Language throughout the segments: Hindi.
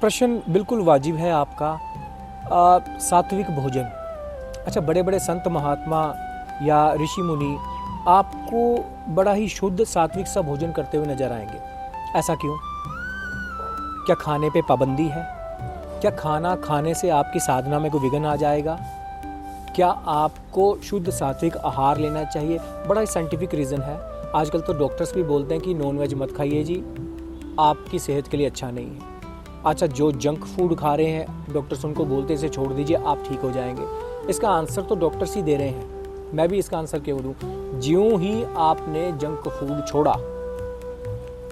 प्रश्न बिल्कुल वाजिब है आपका। सात्विक भोजन। अच्छा, बड़े बड़े संत महात्मा या ऋषि मुनि आपको बड़ा ही शुद्ध सात्विक सा भोजन करते हुए नजर आएंगे। ऐसा क्यों? क्या खाने पे पाबंदी है? क्या खाना खाने से आपकी साधना में कोई विघ्न आ जाएगा? क्या आपको शुद्ध सात्विक आहार लेना चाहिए? बड़ा ही साइंटिफिक रीज़न है। आजकल तो डॉक्टर्स भी बोलते हैं कि नॉन वेज मत खाइए जी, आपकी सेहत के लिए अच्छा नहीं है। अच्छा, जो जंक फूड खा रहे हैं डॉक्टर्स उनको बोलते हैं इसे छोड़ दीजिए, आप ठीक हो जाएंगे। इसका आंसर तो डॉक्टर्स ही दे रहे हैं, मैं भी इसका आंसर क्यों दूं? ज्यों ही आपने जंक फूड छोड़ा,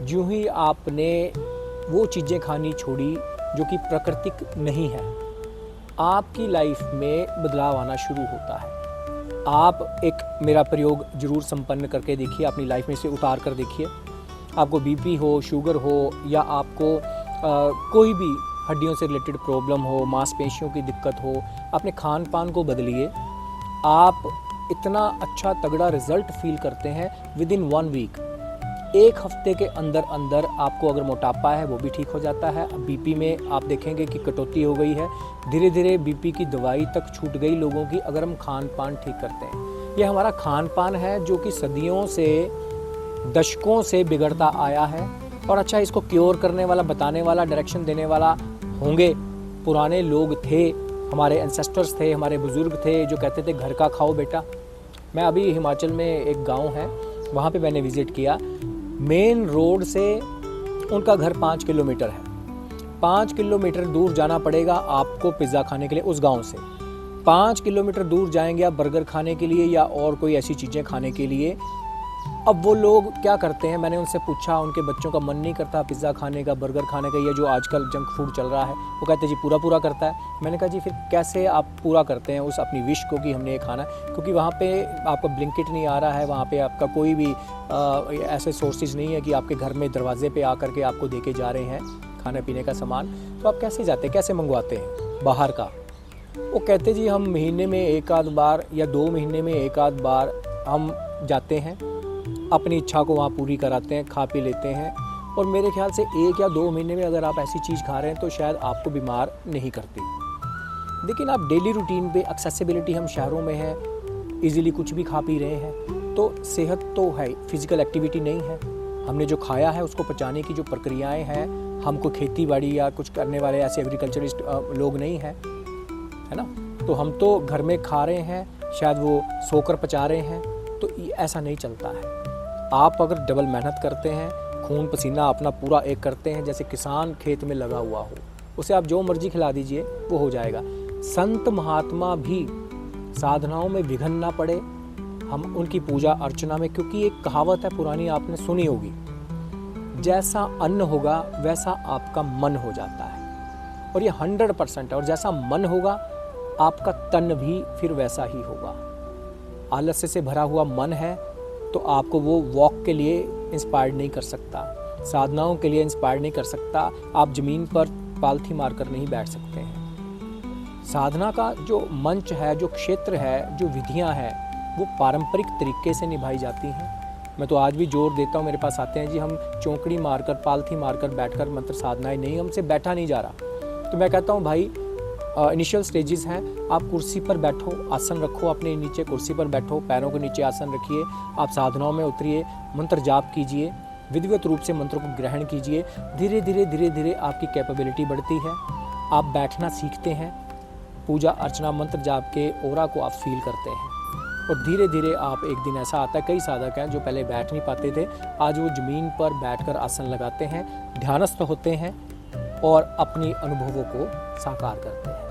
ज्यों ही आपने वो चीज़ें खानी छोड़ी जो कि प्राकृतिक नहीं है, आपकी लाइफ में बदलाव आना शुरू होता है। आप एक मेरा प्रयोग जरूर संपन्न करके देखिए, अपनी लाइफ में इसे उतार कर देखिए। आपको बीपी हो, शुगर हो, या आपको कोई भी हड्डियों से रिलेटेड प्रॉब्लम हो, मांसपेशियों की दिक्कत हो, अपने खान पान को बदलिए। आप इतना अच्छा तगड़ा रिजल्ट फील करते हैं विद इन 1 वीक। 1 हफ्ते के अंदर अंदर आपको अगर मोटापा है वो भी ठीक हो जाता है। बीपी में आप देखेंगे कि कटौती हो गई है, धीरे धीरे बीपी की दवाई तक छूट गई लोगों की, अगर हम खान पान ठीक करते हैं। ये हमारा खान पान है जो कि सदियों से, दशकों से बिगड़ता आया है। और अच्छा, इसको क्योर करने वाला, बताने वाला, डायरेक्शन देने वाला होंगे पुराने लोग थे, हमारे एंसेस्टर्स थे, हमारे बुजुर्ग थे जो कहते थे घर का खाओ बेटा। मैं अभी हिमाचल में एक गांव है, वहाँ पे मैंने विज़िट किया। मेन रोड से उनका घर 5 किलोमीटर है। 5 किलोमीटर दूर जाना पड़ेगा आपको पिज़्ज़ा खाने के लिए उस गांव से। 5 किलोमीटर दूर जाएंगे आप बर्गर खाने के लिए या और कोई ऐसी चीज़ें खाने के लिए। अब वो लोग क्या करते हैं, मैंने उनसे पूछा, उनके बच्चों का मन नहीं करता पिज़्ज़ा खाने का, बर्गर खाने का, ये जो आजकल जंक फूड चल रहा है। वो कहते हैं जी पूरा करता है। मैंने कहा जी फिर कैसे आप पूरा करते हैं उस अपनी विश को कि हमने ये खाना है? क्योंकि वहाँ पे आपका ब्लिंकिट नहीं आ रहा है, वहाँ पे आपका कोई भी ऐसे सोर्सेज नहीं है कि आपके घर में दरवाजे पे आकर के आपको दे के जा रहे हैं खाने पीने का सामान। तो आप कैसे जाते हैं, कैसे मंगवाते हैं बाहर का? वो कहते जी हम महीने में 1 आध बार या 2 महीने में 1 आध बार हम जाते हैं, अपनी इच्छा को वहाँ पूरी कराते हैं, खा पी लेते हैं। और मेरे ख्याल से 1 या 2 महीने में अगर आप ऐसी चीज़ खा रहे हैं तो शायद आपको बीमार नहीं करती। लेकिन आप डेली रूटीन पे, एक्सेसिबिलिटी हम शहरों में है, इजीली कुछ भी खा पी रहे हैं, तो सेहत तो है, फिजिकल एक्टिविटी नहीं है। हमने जो खाया है उसको पचाने की जो प्रक्रियाएँ हैं, हमको खेती बाड़ी या कुछ करने वाले ऐसे एग्रीकल्चरिस्ट लोग नहीं हैं, है ना। तो हम तो घर में खा रहे हैं, शायद वो सोकर पचा रहे हैं, तो ऐसा नहीं चलता है। आप अगर डबल मेहनत करते हैं, खून पसीना अपना पूरा एक करते हैं, जैसे किसान खेत में लगा हुआ हो, उसे आप जो मर्जी खिला दीजिए वो हो जाएगा। संत महात्मा भी साधनाओं में विघ्न ना पड़े, हम उनकी पूजा अर्चना में, क्योंकि एक कहावत है पुरानी, आपने सुनी होगी, जैसा अन्न होगा वैसा आपका मन हो जाता है। और ये 100% है। और जैसा मन होगा आपका तन भी फिर वैसा ही होगा। आलस्य से भरा हुआ मन है तो आपको वो वॉक के लिए इंस्पायर्ड नहीं कर सकता, साधनाओं के लिए इंस्पायर्ड नहीं कर सकता। आप ज़मीन पर पालथी मारकर नहीं बैठ सकते हैं। साधना का जो मंच है, जो क्षेत्र है, जो विधियां हैं, वो पारंपरिक तरीके से निभाई जाती हैं। मैं तो आज भी जोर देता हूँ, मेरे पास आते हैं जी हम चौंकड़ी मारकर, पालथी मारकर बैठकर मंत्र साधनाएं नहीं, हमसे बैठा नहीं जा रहा। तो मैं कहता हूँ भाई, इनिशियल स्टेजेस हैं, आप कुर्सी पर बैठो, आसन रखो, अपने नीचे कुर्सी पर बैठो, पैरों के नीचे आसन रखिए, आप साधनाओं में उतरिए, मंत्र जाप कीजिए, विधिवत रूप से मंत्रों को ग्रहण कीजिए। धीरे धीरे आपकी कैपेबिलिटी बढ़ती है, आप बैठना सीखते हैं, पूजा अर्चना मंत्र जाप के ओरा को आप फील करते हैं। और धीरे धीरे आप, एक दिन ऐसा आता है, कई साधक हैं जो पहले बैठ नहीं पाते थे, आज वो ज़मीन पर बैठकर आसन लगाते हैं, ध्यानस्थ होते हैं और अपनी अनुभवों को साकार करते हैं।